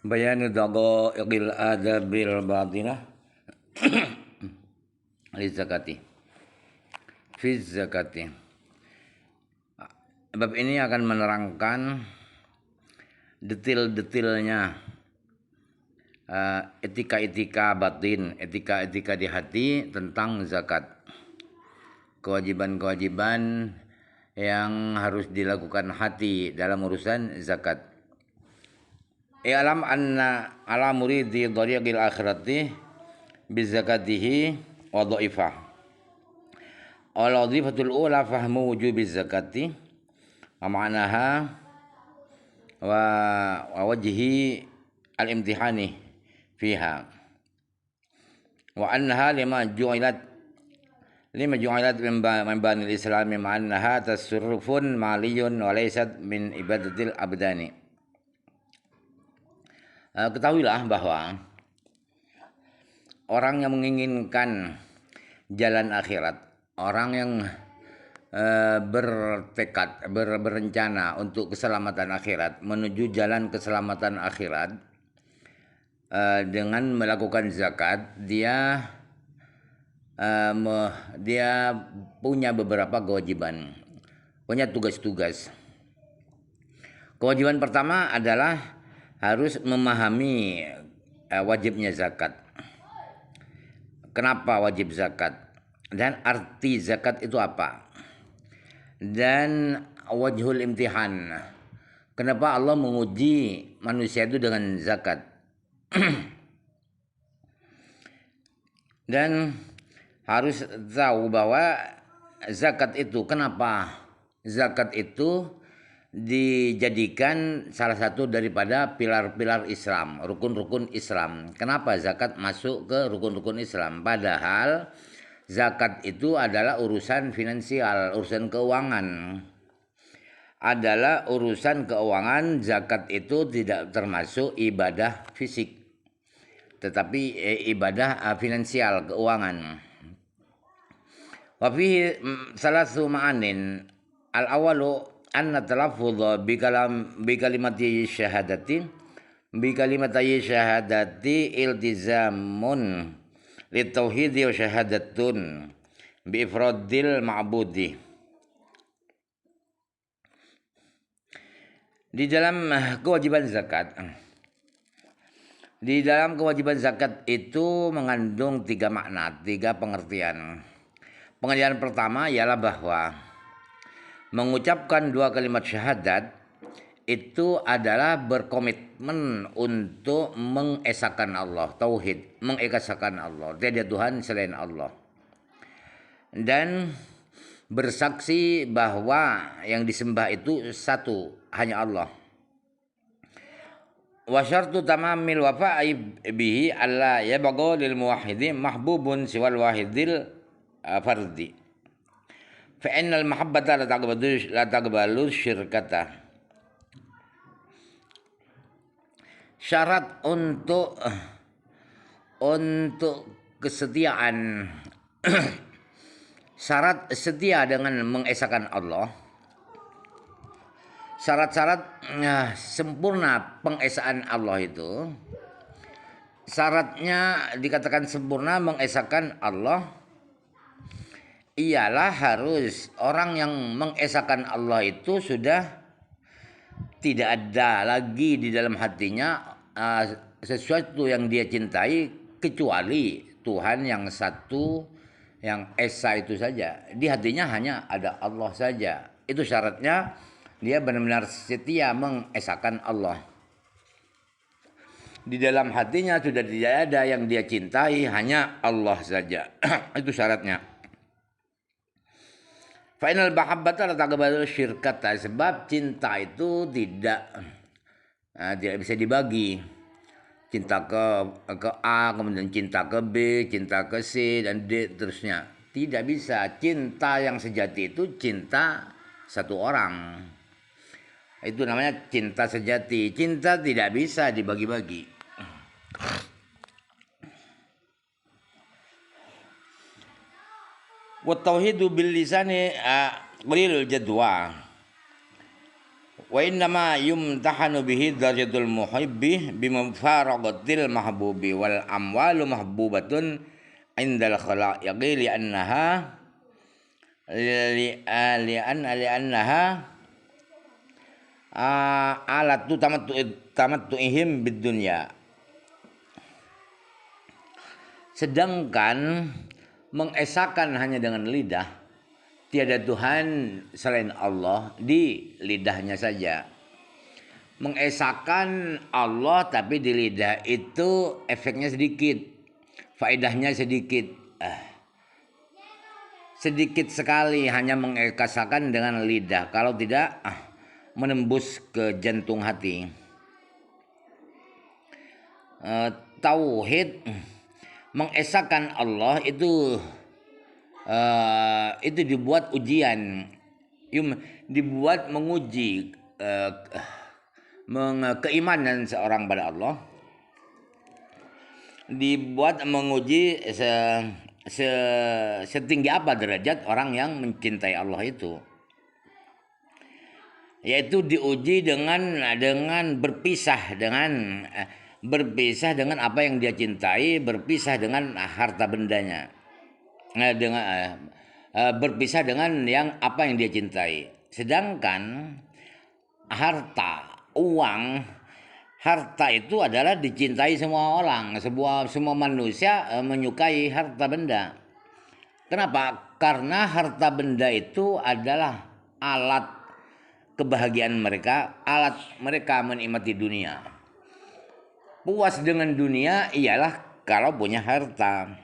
Bayanu daqaiqil adabil batinah li zakati. Fi zakati. Bab ini akan menerangkan detail-detailnya etika-etika batin, etika-etika di hati tentang zakat. Kewajiban-kewajiban yang harus dilakukan hati dalam urusan zakat. I'lam anna ala muridi dhariqil akhirati bizakatihi wa dhaifah. Al-wadhifatul ula fahmu wujubiz zakati wa ma'naha wa wajhi al-imtihani fiha. Wa annaha lima ju'ilat min banil islami ma'annaha tasarrufun maliyun wa laysat min ibadatil abdani. Ketahuilah bahwa orang yang menginginkan jalan akhirat, orang yang bertekad, berencana untuk keselamatan akhirat, menuju jalan keselamatan akhirat, dengan melakukan zakat, dia punya beberapa kewajiban, punya tugas-tugas. Kewajiban pertama adalah harus memahami wajibnya zakat. Kenapa wajib zakat? Dan arti zakat itu apa? Dan wajhul imtihan. Kenapa Allah menguji manusia itu dengan zakat? Dan harus tahu bahwa zakat itu, kenapa zakat itu dijadikan salah satu daripada pilar-pilar Islam, rukun-rukun Islam. Kenapa zakat masuk ke rukun-rukun Islam? Padahal zakat itu adalah urusan finansial, urusan keuangan. Adalah urusan keuangan, zakat itu tidak termasuk ibadah fisik, tetapi ibadah finansial, keuangan. Wa fihi salasu ma'anin. Al-awalu anna talaffuz bi kalimati syahadati iltizamun litauhidi wa syahadatun bi ifradil ma'budi. Di dalam kewajiban zakat itu mengandung 3 makna, 3 pengertian. Pengertian pertama ialah bahwa mengucapkan 2 kalimat syahadat itu adalah berkomitmen untuk mengesahkan Allah, tauhid, mengesahkan Allah, tiada Tuhan selain Allah. Dan bersaksi bahwa yang disembah itu satu, hanya Allah. Wa syartu tamamil wafa'i bihi alla yabqa lil muwahhidi mahbubun siwal wahidil fardi. Fa'innal mahabbata la taqbalu syirkata. Syarat untuk kesetiaan syarat setia dengan mengesahkan Allah. Syarat-syarat sempurna pengesaan Allah itu, syaratnya dikatakan sempurna mengesahkan Allah ialah harus orang yang mengesahkan Allah itu sudah tidak ada lagi di dalam hatinya sesuatu yang dia cintai kecuali Tuhan yang satu, yang esa itu saja. Di hatinya hanya ada Allah saja. Itu syaratnya dia benar-benar setia mengesahkan Allah. Di dalam hatinya sudah tidak ada yang dia cintai, hanya Allah saja. Itu syaratnya. Final mahabbata la taqbalu syirkata, sebab cinta itu tidak bisa dibagi. Cinta ke A, kemudian cinta ke B, cinta ke C dan D terusnya. Tidak bisa. Cinta yang sejati itu cinta satu orang. Itu namanya cinta sejati. Cinta tidak bisa dibagi-bagi. Wa tauhidu bil lisani qalilul jadwa Wa innama yumtahanu bihi darajatul muhibbi bimufaraqatil mahbubi wal amwalu mahbubatun indal khalaiqi li'annaha li'annaha alatu tamattu'ihim bid dunya. Sedangkan mengesahkan hanya dengan lidah, tiada Tuhan selain Allah di lidahnya saja. Mengesahkan Allah tapi di lidah itu efeknya sedikit, faedahnya sedikit. Sedikit sekali hanya mengesahkan dengan lidah. Kalau tidak menembus ke jantung hati. Tauhid mengesahkan Allah itu dibuat ujian, dibuat menguji keimanan seorang pada Allah, dibuat menguji setinggi apa derajat orang yang mencintai Allah itu, yaitu diuji dengan berpisah dengan apa yang dia cintai, berpisah dengan harta bendanya, berpisah dengan apa yang dia cintai. Sedangkan harta itu adalah dicintai semua orang, semua manusia menyukai harta benda. Kenapa? Karena harta benda itu adalah alat kebahagiaan mereka, alat mereka menikmati dunia. Puas dengan dunia ialah kalau punya harta.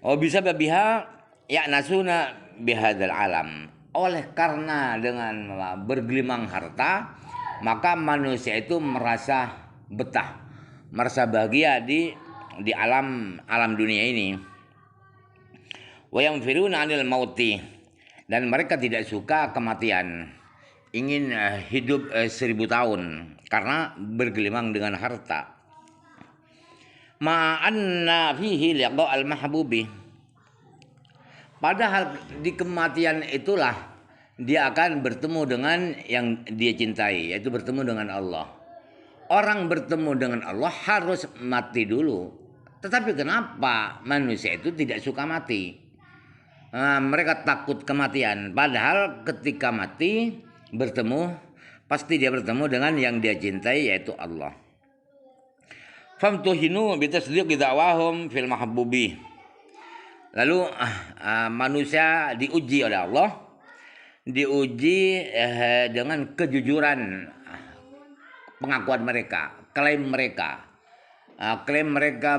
Bisa babiha ya nasuna bihadzal alam. Oleh karena dengan bergelimang harta, maka manusia itu merasa betah, merasa bahagia di alam dunia ini. Wa yanfiruna 'anil mauti, dan mereka tidak suka kematian, ingin hidup 1000 tahun karena bergelimang dengan harta. Ma'anna fihi liqa al-mahbubi, padahal di kematian itulah dia akan bertemu dengan yang dia cintai, yaitu bertemu dengan Allah. Orang bertemu dengan Allah harus mati dulu. Tetapi kenapa manusia itu tidak suka mati? Mereka takut kematian, padahal ketika mati pasti dia bertemu dengan yang dia cintai, yaitu Allah. Famtuhinu bitasdiqi da'wahum fil mahbubi. Lalu manusia diuji oleh Allah, diuji dengan kejujuran pengakuan mereka, klaim mereka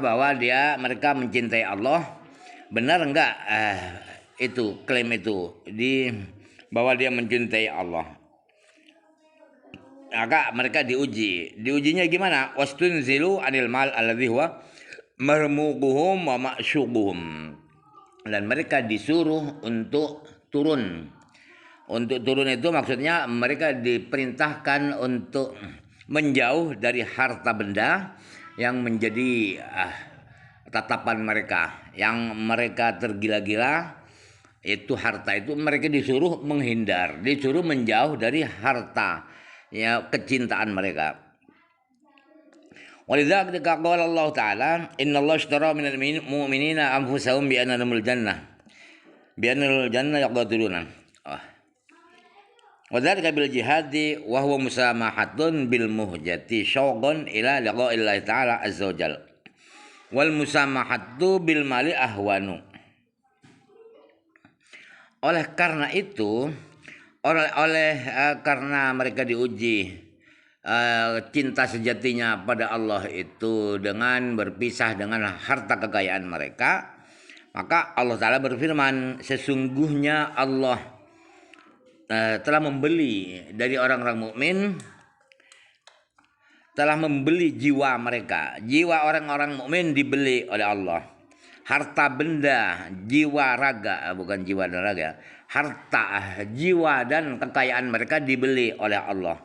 bahwa mereka mencintai Allah. Benar enggak itu klaim itu bahwa dia mencintai Allah? Maka mereka diujinya gimana? Wastunzilu anil mal alladhi huwa marmuquhum wa ma'syuquhum, dan mereka disuruh untuk turun. Untuk turun itu maksudnya mereka diperintahkan untuk menjauh dari harta benda yang menjadi tatapan mereka, yang mereka tergila-gila. Itu harta itu mereka disuruh menghindar, disuruh menjauh dari harta, ya, kecintaan mereka. Walidzalika qala Allah Ta'ala, innallaha ishtara minal mu'minina anfusahum bi anna lahumul jannah yaqdiruna. Wadzalika bil jihadi wa huwa musamahatun bil muhjati syauqan ila liqa'illahi ta'ala azza wajalla. Wal musamahatu bil mali ahwanu. Oleh karena itu, karena mereka diuji cinta sejatinya pada Allah itu dengan berpisah dengan harta kekayaan mereka, maka Allah Ta'ala berfirman, sesungguhnya Allah telah membeli dari orang-orang mukmin, telah membeli jiwa mereka. Jiwa orang-orang mukmin dibeli oleh Allah. Harta benda, jiwa raga, bukan jiwa dan raga. Harta, jiwa dan kekayaan mereka dibeli oleh Allah.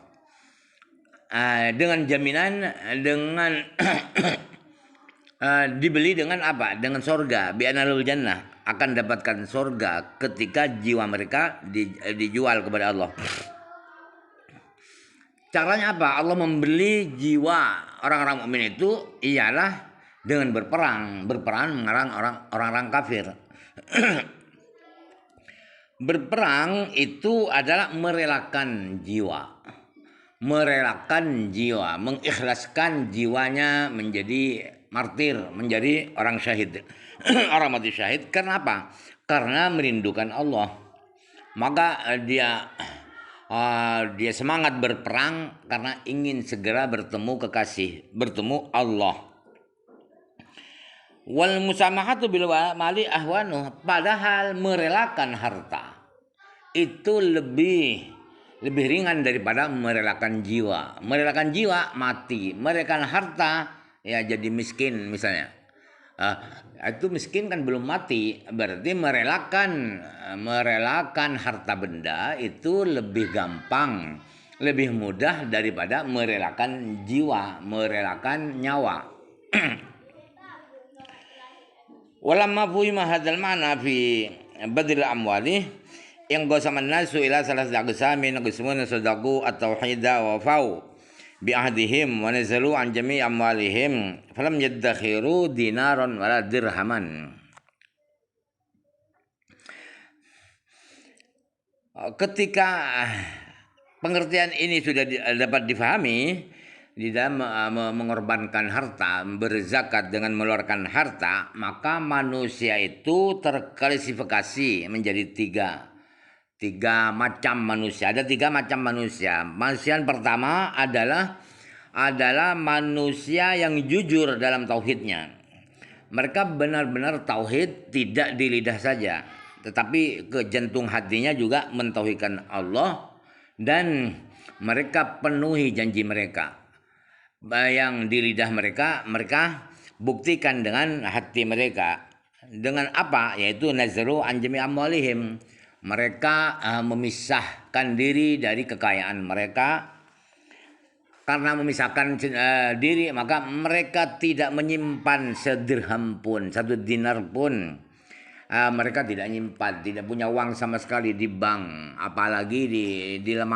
Dengan jaminan, dengan dibeli dengan apa? Dengan sorga. Bi'analul jannah, akan dapatkan sorga ketika jiwa mereka dijual kepada Allah. Caranya apa? Allah membeli jiwa orang-orang mukmin itu ialah dengan berperang mengarang orang-orang kafir. Berperang itu adalah merelakan jiwa, mengikhlaskan jiwanya menjadi martir, menjadi orang syahid, orang mati syahid. Karena apa? Karena merindukan Allah. Maka dia semangat berperang karena ingin segera bertemu kekasih, bertemu Allah. Wal musamahatu bil mali ahwanu, padahal merelakan harta itu lebih ringan daripada merelakan jiwa. Merelakan jiwa mati, merelakan harta ya jadi miskin misalnya. Itu miskin kan belum mati, berarti merelakan harta benda itu lebih gampang, lebih mudah daripada merelakan jiwa, merelakan nyawa. Walamma fuhima hadzal ma'na fi badil amwali yang qasama an-nasu ila salasati aqsamin qismun sadaqu at-tauhida wa fau bi ahdihim wa nazalu an jami' amwalihim falam yaddakhiru dinaran wala dirhaman. Ketika pengertian ini sudah dapat difahami, di dalam mengorbankan harta, berzakat dengan mengeluarkan harta, maka manusia itu terklasifikasi menjadi tiga macam manusia. Ada 3 macam manusia. Manusia yang pertama adalah manusia yang jujur dalam tauhidnya. Mereka benar-benar tauhid, tidak di lidah saja, tetapi ke jantung hatinya juga mentauhidkan Allah, dan mereka penuhi janji mereka. Yang di lidah mereka buktikan dengan hati mereka. Dengan apa? Yaitu nazaru an jami' amwalihim. Mereka memisahkan diri dari kekayaan mereka. Karena memisahkan diri, maka mereka tidak menyimpan sedirham pun, 1 dinar pun. Mereka tidak menyimpan, tidak punya uang sama sekali di bank, apalagi di lemari.